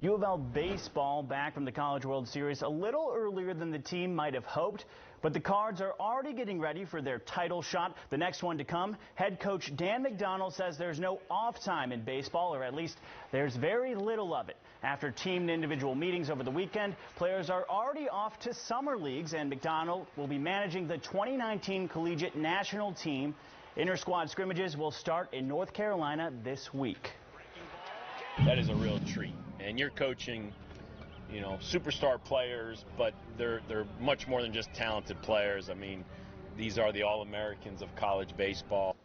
U of L baseball back from the College World Series a little earlier than the team might have hoped, but the Cards are already getting ready for their title shot, the next one to come. Head coach Dan McDonnell says there's no off time in baseball, or at least there's very little of it. After team and individual meetings over the weekend, players are already off to summer leagues, and McDonnell will be managing the 2019 Collegiate National Team. Inter-squad scrimmages will start in North Carolina this week. That is a real treat, and you're coaching, you know, superstar players, but they're much more than just talented players. I mean, these are the All-Americans of college baseball.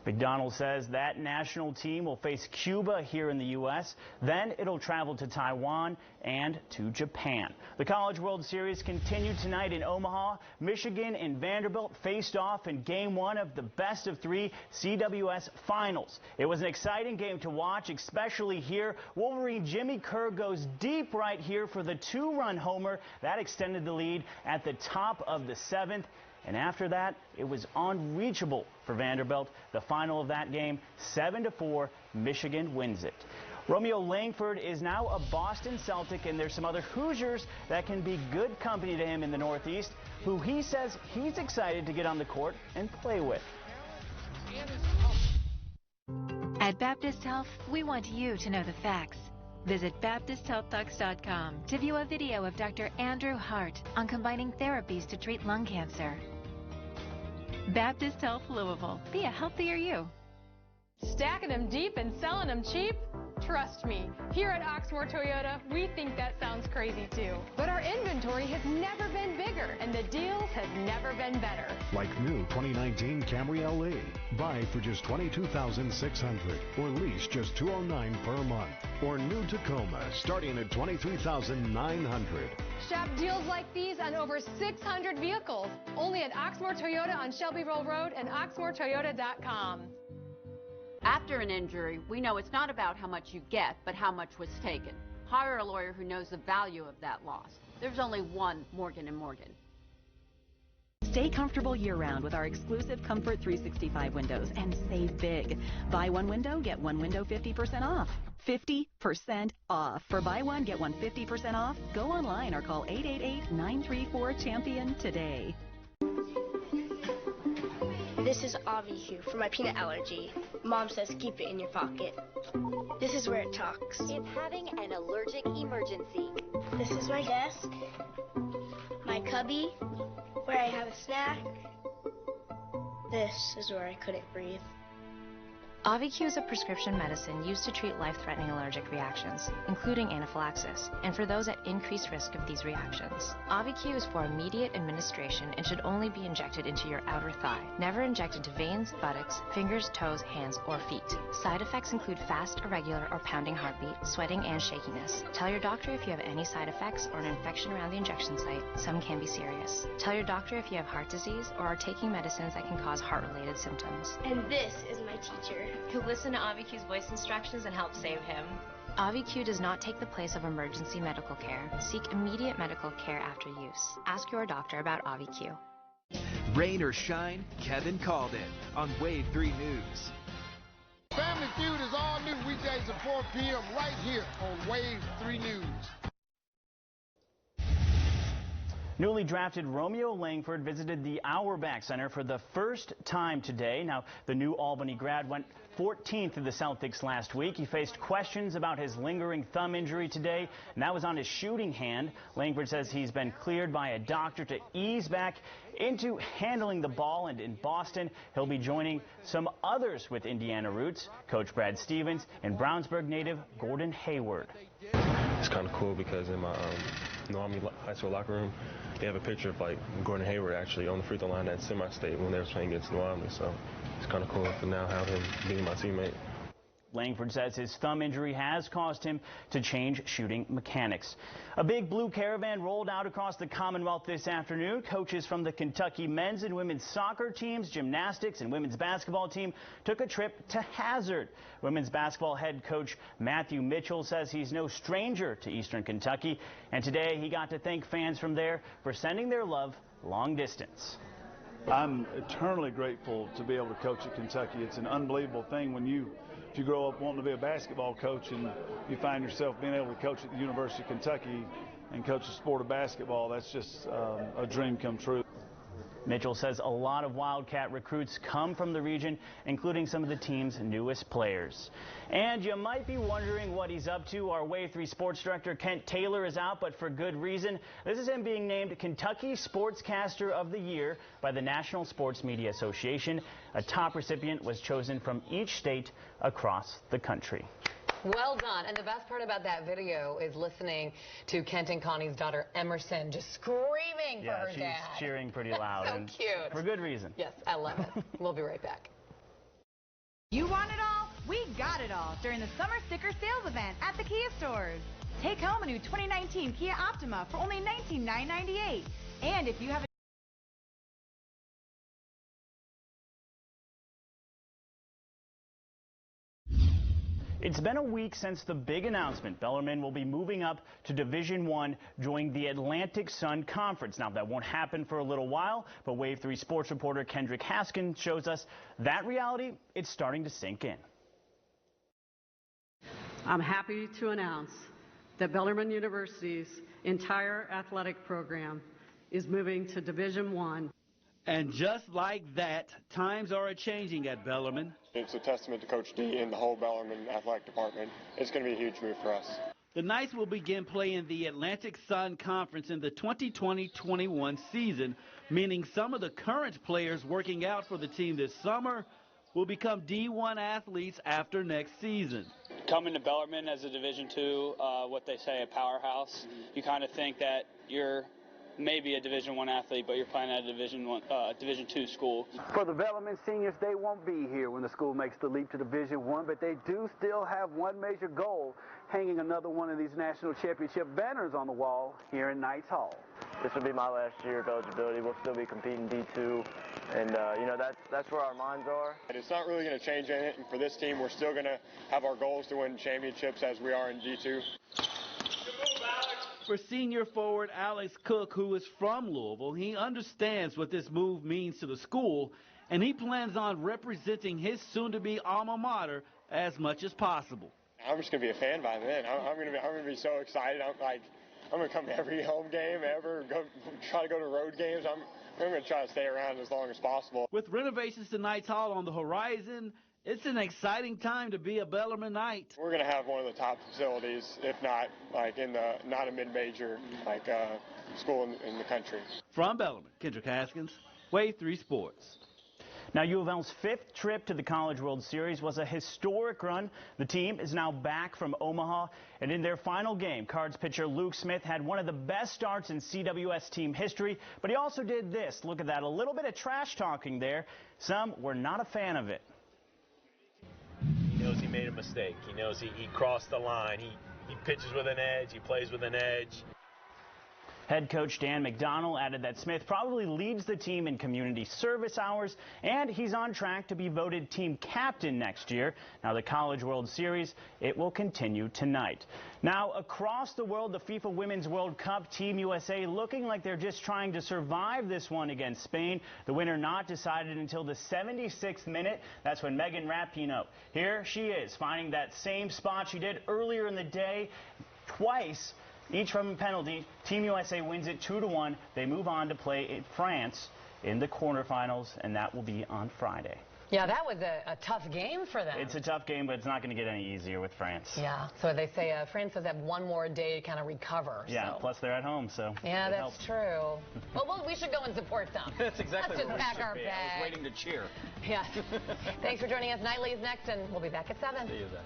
McDonnell says that national team will face Cuba here in the U.S. Then it'll travel to Taiwan and to Japan. The College World Series continued tonight in Omaha. Michigan and Vanderbilt faced off in Game 1 of the best-of-3 CWS Finals. It was an exciting game to watch, especially here. Wolverine Jimmy Kerr goes deep right here for the two-run homer. That extended the lead at the top of the 7th. And after that, it was unreachable for Vanderbilt. The final of that game, 7-4, Michigan wins it. Romeo Langford is now a Boston Celtic, and there's some other Hoosiers that can be good company to him in the Northeast, who he says he's excited to get on the court and play with. At Baptist Health, we want you to know the facts. Visit BaptistHealthDocs.com to view a video of Dr. Andrew Hart on combining therapies to treat lung cancer. Baptist Health Louisville. Be a healthier you. Stacking them deep and selling them cheap? Trust me, here at Oxmoor Toyota, we think that sounds crazy too. But our inventory has never been bigger, and the deals have never been better. Like new 2019 Camry LE. Buy for just $22,600 or lease just $209 per month. Or new Tacoma starting at $23,900. Shop deals like these on over 600 vehicles. Only at Oxmoor Toyota on Shelbyville Road and oxmoortoyota.com. After an injury, we know it's not about how much you get, but how much was taken. Hire a lawyer who knows the value of that loss. There's only one Morgan & Morgan. Stay comfortable year-round with our exclusive Comfort 365 windows and save big. Buy one window, get one window 50% off. 50% off. For buy one, get one 50% off. Go online or call 888-934-CHAMPION today. This is AviQ for my peanut allergy. Mom says keep it in your pocket. This is where it talks. It's having an allergic emergency. This is my desk, my cubby, where I have a snack. This is where I couldn't breathe. AviQ is a prescription medicine used to treat life-threatening allergic reactions, including anaphylaxis, and for those at increased risk of these reactions. AviQ is for immediate administration and should only be injected into your outer thigh, never injected to veins, buttocks, fingers, toes, hands, or feet. Side effects include fast, irregular, or pounding heartbeat, sweating, and shakiness. Tell your doctor if you have any side effects or an infection around the injection site. Some can be serious. Tell your doctor if you have heart disease or are taking medicines that can cause heart-related symptoms. And this is my teacher, who listened to AviQ's voice instructions and helped save him. AviQ does not take the place of emergency medical care. Seek immediate medical care after use. Ask your doctor about AviQ. Rain or shine, Kevin called it on Wave 3 News. Family Feud is all new weekdays at 4 p.m. right here on Wave 3 News. Newly drafted Romeo Langford visited the Auerbach Center for the first time today. Now, the new Albany grad went 14th in the Celtics last week. He faced questions about his lingering thumb injury today, and that was on his shooting hand. Langford says he's been cleared by a doctor to ease back into handling the ball, and in Boston, he'll be joining some others with Indiana roots, Coach Brad Stevens and Brownsburg native Gordon Hayward. It's kind of cool because in my New Army high school locker room, they have a picture of like Gordon Hayward actually on the free throw line at semi-state when they were playing against New Army. So it's kind of cool to now have him being my teammate. Langford says his thumb injury has caused him to change shooting mechanics. A big blue caravan rolled out across the Commonwealth this afternoon. Coaches from the Kentucky men's and women's soccer teams, gymnastics, and women's basketball team took a trip to Hazard. Women's basketball head coach Matthew Mitchell says he's no stranger to Eastern Kentucky, and today he got to thank fans from there for sending their love long distance. I'm eternally grateful to be able to coach at Kentucky. It's an unbelievable thing when you If you grow up wanting to be a basketball coach and you find yourself being able to coach at the University of Kentucky and coach the sport of basketball, that's just a dream come true. Mitchell says a lot of Wildcat recruits come from the region, including some of the team's newest players. And you might be wondering what he's up to. Our Wave 3 sports director, Kent Taylor, is out, but for good reason. This is him being named Kentucky Sportscaster of the Year by the National Sports Media Association. A top recipient was chosen from each state across the country. Well done. And the best part about that video is listening to Kent and Connie's daughter, Emerson, just screaming for her dad. Yeah, she's cheering pretty loud. So and cute. For good reason. Yes, I love it. We'll be right back. You want it all? We got it all during the Summer Sticker Sales event at the Kia stores. Take home a new 2019 Kia Optima for only $19,998. And if you have a It's been a week since the big announcement. Bellarmine will be moving up to Division I, joining the Atlantic Sun Conference. Now, that won't happen for a little while, but Wave 3 sports reporter Kendrick Haskin shows us that reality is starting to sink in. I'm happy to announce that Bellarmine University's entire athletic program is moving to Division I. And just like that, times are a-changing at Bellarmine. It's a testament to Coach D and the whole Bellarmine athletic department. It's going to be a huge move for us. The Knights will begin playing the Atlantic Sun Conference in the 2020-21 season, meaning some of the current players working out for the team this summer will become D1 athletes after next season. Coming to Bellarmine as a Division II, what they say, a powerhouse, you kind of think that you're maybe a Division I athlete, but you're playing at a Division II school. For the Bellarmine seniors, they won't be here when the school makes the leap to Division I, but they do still have one major goal, hanging another one of these national championship banners on the wall here in Knights Hall. This will be my last year of eligibility. We'll still be competing D2, and you know, that's where our minds are. It's not really going to change anything for this team. We're still going to have our goals to win championships as we are in D2. For senior forward Alex Cook, who is from Louisville, he understands what this move means to the school, and he plans on representing his soon-to-be alma mater as much as possible. I'm just going to be a fan by then. I'm going to be so excited. I'm going to come to every home game ever, try to go to road games. I'm going to try to stay around as long as possible. With renovations to Knights Hall on the horizon, it's an exciting time to be a Bellarmine Knight. We're going to have one of the top facilities, if not like not a mid-major school in the country. From Bellarmine, Kendrick Haskins, Wave 3 Sports. Now, U of L's fifth trip to the College World Series was a historic run. The team is now back from Omaha, and in their final game, Cards pitcher Luke Smith had one of the best starts in CWS team history, but he also did this. Look at that, a little bit of trash talking there. Some were not a fan of it. He knows he made a mistake. He knows he crossed the line. He pitches with an edge. He plays with an edge. Head coach Dan McDonnell added that Smith probably leads the team in community service hours, and he's on track to be voted team captain next year. Now, the College World Series, it will continue tonight. Now, across the world, the FIFA Women's World Cup, Team USA looking like they're just trying to survive this one against Spain. The winner not decided until the 76th minute. That's when Megan Rapinoe, here she is, finding that same spot she did earlier in the day twice. Each from a penalty. Team USA wins it 2-1. They move on to play France in the quarterfinals, and that will be on Friday. Yeah, that was a tough game for them. It's a tough game, but it's not going to get any easier with France. Yeah, so they say France does have one more day to kind of recover. Yeah, so. Plus they're at home, so yeah, that's helps. true. Well, we should go and support them. That's exactly Let's what just pack our be. bags. I was waiting to cheer. Yeah. Thanks for joining us. Nightly is next, and we'll be back at 7. See you then.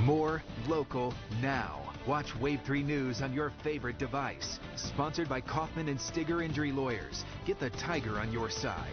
More local now. Watch Wave 3 News on your favorite device. Sponsored by Kaufman and Stigger Injury Lawyers. Get the Tiger on your side.